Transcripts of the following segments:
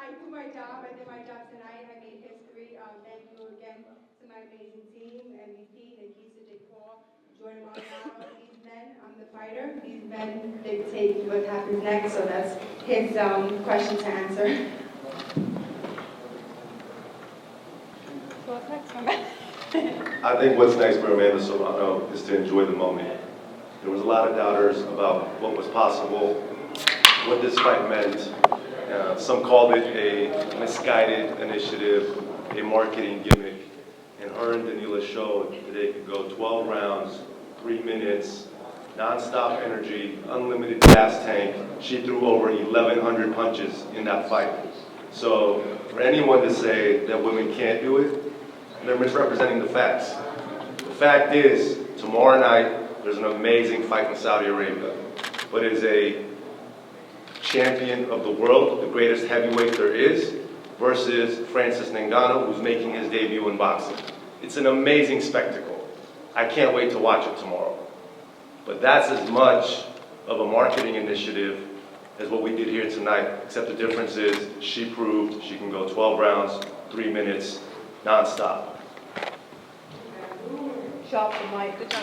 I do my job. I did my job tonight. I made history. Thank you again to my amazing team, MVP, Nikisa, Jake Paul, Jordan Maldonado. These men, I'm the fighter. These men dictate what happens next. So that's his question to answer. So what's next, my man? I think what's next for Amanda Serrano is to enjoy the moment. There was a lot of doubters about what was possible, what this fight meant. Some called it a misguided initiative, a marketing gimmick. And her and Danila showed that they could go 12 rounds, 3 minutes, non-stop energy, unlimited gas tank. She threw over 1,100 punches in that fight. So for anyone to say that women can't do it, they're misrepresenting the facts. The fact is, tomorrow night, there's an amazing fight in Saudi Arabia. But it is a champion of the world, the greatest heavyweight there is, versus Francis Ngannou, who's making his debut in boxing. It's an amazing spectacle. I can't wait to watch it tomorrow. But that's as much of a marketing initiative as what we did here tonight, except the difference is she proved she can go 12 rounds, 3 minutes, non-stop. Shop the mic. Good job.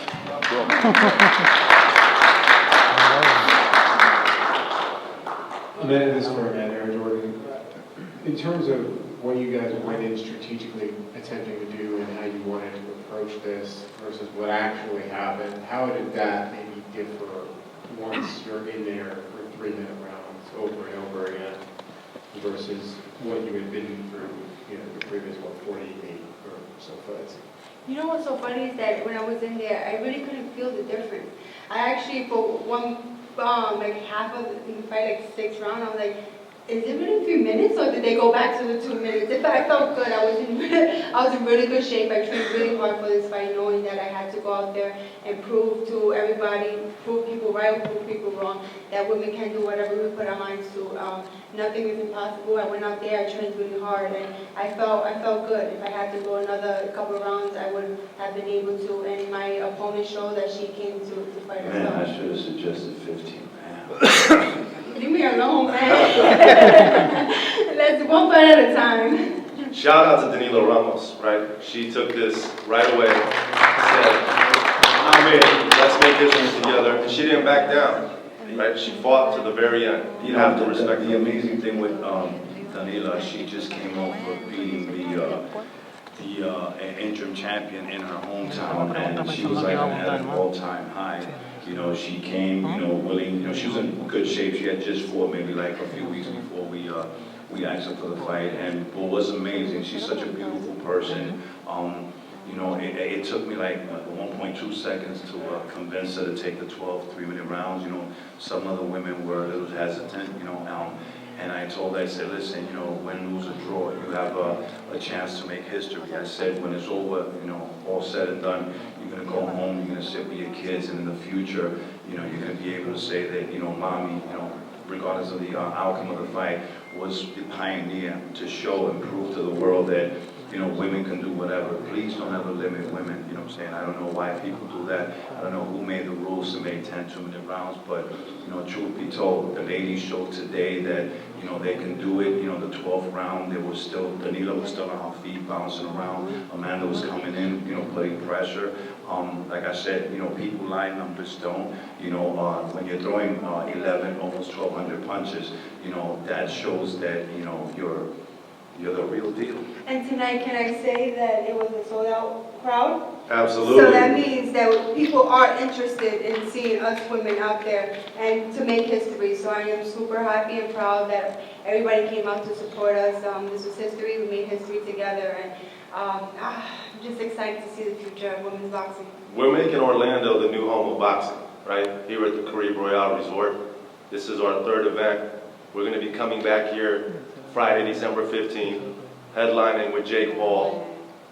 Amanda, this is for Amanda or Jordan. In terms of what you guys went in strategically attempting to do and how you wanted to approach this versus what actually happened, how did that maybe differ once you're in there for 3-minute rounds over and over again versus what you had been through, the previous, 48 or so fights? You know what's so funny is that when I was in there, I really couldn't feel the difference. I actually, for one, like half of the fight, like 6 rounds, I was like, is it really 3 minutes or did they go back to the 2 minutes? I felt good. I was in really good shape. I trained really hard for this fight, knowing that I had to go out there and prove to everybody, prove people right, prove people wrong, that women can do whatever we put our minds to. Nothing is impossible. I went out there, I trained really hard, and I felt good. If I had to go another couple of rounds, I would have been able to. And my opponent showed that she came to fight herself. Man, I should have suggested 15, man. Leave me alone, man. Let's one fight at a time. Shout out to Danila Ramos, right? She took this right away, said, I'm in, let's make this one together. And she didn't back down, right? She fought to the very end. You have to respect the amazing thing with Danila, she just came off of beating the interim champion in her hometown, and she was like at an all-time high. She came, willing, she was in good shape. She had just fought maybe like a few weeks before we asked her for the fight, and what was amazing, she's such a beautiful person. It took me like 1.2 seconds to convince her to take the 12 3-minute rounds. Some other women were a little hesitant, and I told her, I said, listen, win, lose, or draw, you have a chance to make history. I said, when it's over, all said and done, you're going to go home, you're going to sit with your kids, and in the future, you're going to be able to say that, mommy, regardless of the outcome of the fight, was the pioneer to show and prove to the world that, women can do whatever. Please don't ever limit women, you know what I'm saying? I don't know why people do that. I don't know who made the rules to make 10 2-minute rounds, but, truth be told, the ladies showed today that, they can do it. The 12th round, Danila was still on her feet, bouncing around. Amanda was coming in, putting pressure. Like I said, people lie, numbers don't. When you're throwing 11, almost 1,200 punches, that shows that, you're the real deal. And tonight, can I say that it was a sold-out crowd? Absolutely. So that means that people are interested in seeing us women out there and to make history. So I am super happy and proud that everybody came out to support us. This was history. We made history together, and I'm just excited to see the future of women's boxing. We're making Orlando the new home of boxing, right? Here at the Carib Royale Resort. This is our 3rd event. We're going to be coming back here Friday, December 15th, headlining with Jake Paul,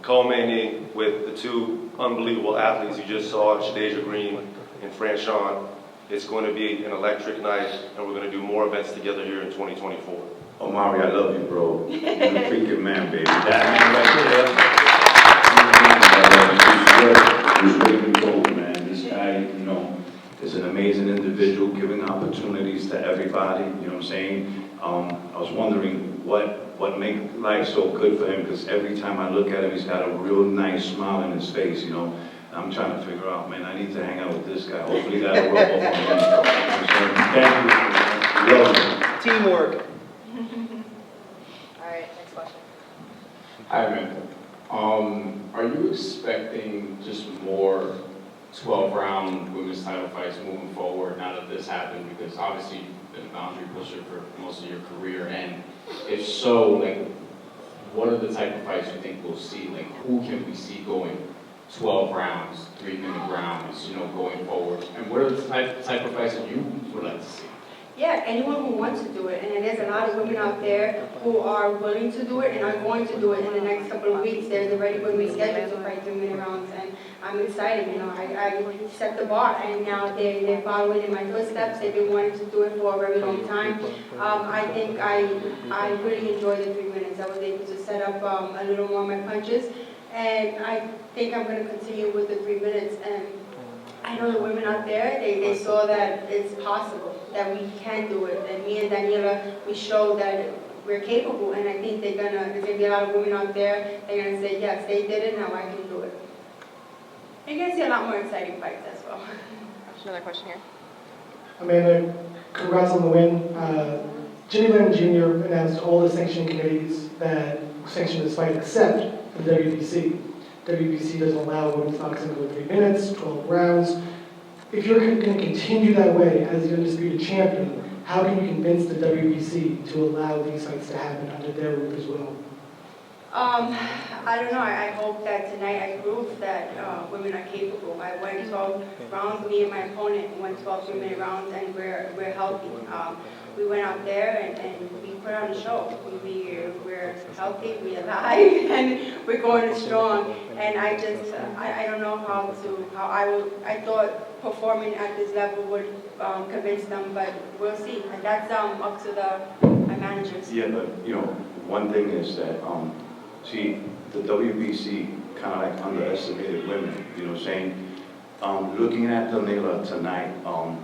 co-maining with the 2 unbelievable athletes you just saw, Shadeja Green and Franchon. It's going to be an electric night, and we're going to do more events together here in 2024. Omari, I love you, bro. You're a freaking man, baby. That man right there. He's really cool, man. This guy, is an amazing individual, giving opportunities to everybody, you know what I'm saying? I was wondering what made life so good for him, because every time I look at him, he's got a real nice smile in his face, you know. I'm trying to figure out, man, I need to hang out with this guy. Hopefully that'll rub off on him. Thank you. Love you. Teamwork. All right, next question. Hi, Amanda. Are you expecting just more 12-round women's title fights moving forward now that this happened? Because obviously you've been a boundary pusher for most of your career, and if so, like, what are the type of fights you think we'll see? Like, who can we see going 12 rounds, 3-minute rounds, you know, going forward? And what are the type of fights that you would like to see? Yeah, anyone who wants to do it, and there's a lot of women out there who are willing to do it and are going to do it in the next couple of weeks. There's already women scheduled to fight 3-minute rounds, and I'm excited. You know, I set the bar, and now they're following in my footsteps. They've been wanting to do it for a very long time. I think I really enjoy the 3 minutes. I was able to set up a little more of my punches, and I think I'm going to continue with the 3 minutes. And I know the women out there, they saw that it's possible, that we can do it. And me and Danila, we showed that we're capable, and I think there's gonna be a lot of women out there, they're gonna say, yes, they did it, now I can do it. And you're gonna see a lot more exciting fights as well. Another question here. Amanda, congrats on the win. Jimmy Lennon Jr. announced all the sanctioning committees that sanction this fight except the WBC. WBC doesn't allow women's boxing to go 3 minutes, 12 rounds. If you're going to continue that way as the undisputed champion, how can you convince the WBC to allow these fights to happen under their roof as well? I don't know. I hope that tonight I proved that women are capable. I went 12 rounds. Me and my opponent went 12 3-minute rounds, and we're healthy. We went out there and we put on a show. We're healthy, we're alive, and we're going strong. And I don't know I thought performing at this level would convince them, but we'll see. And that's up to my managers. Yeah, but you know, one thing is that, see, the WBC kind of like underestimated women, you know what I'm saying? Looking at Danila tonight,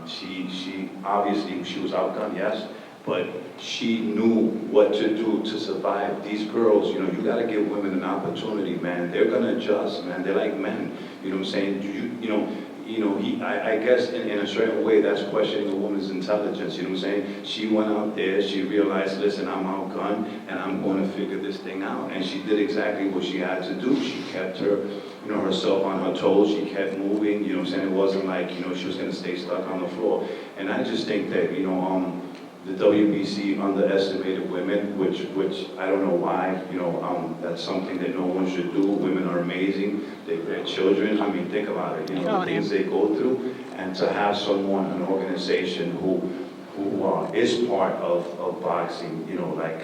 she obviously, she was outgunned, yes, but she knew what to do to survive. These girls, you know, you gotta give women an opportunity, man. They're gonna adjust, man. They're like men, you know what I'm saying? I guess in a certain way that's questioning a woman's intelligence, you know what I'm saying? She went out there, she realized, listen, I'm outgunned and I'm going to figure this thing out. And she did exactly what she had to do. She kept herself on her toes, she kept moving, you know what I'm saying? It wasn't like, she was going to stay stuck on the floor. And I just think that, the WBC underestimated women, which I don't know why, that's something that no one should do. Women are amazing. They're children. I mean, think about it, the things they go through. And to have someone, an organization who is part of boxing,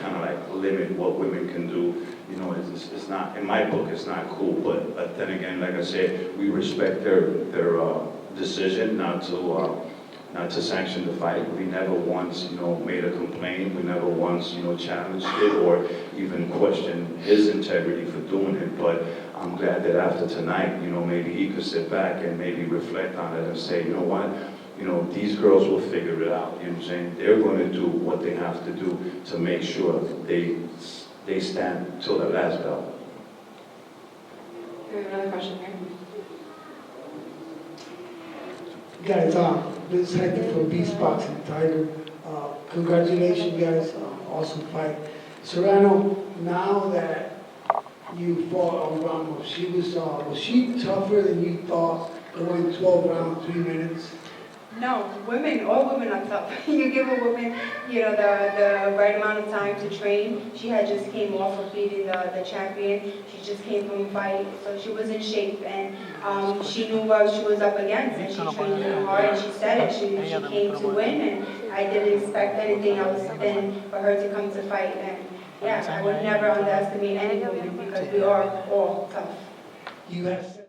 kind of limit what women can do, it's not, in my book, it's not cool. But then again, like I said, we respect their decision not to sanction the fight. We never once, made a complaint. We never once, challenged it or even questioned his integrity for doing it. But I'm glad that after tonight, maybe he could sit back and maybe reflect on it and say, you know what, these girls will figure it out. You know what I'm saying? They're going to do what they have to do to make sure they stand till the last bell. We have another question here. Guys, this is Hector from Beast Boxing Tiger. Congratulations, guys. Awesome fight. Serrano, now that you fought on Ramos, was she tougher than you thought going 12 rounds, 3 minutes? No, all women are tough. You give a woman, the right amount of time to train. She had just came off of beating the champion. She just came from a fight, so she was in shape, and she knew what she was up against, and she trained really hard, and she said it. She came to win, and I didn't expect anything else than for her to come to fight. And yeah, I would never underestimate any woman because we are all tough. You have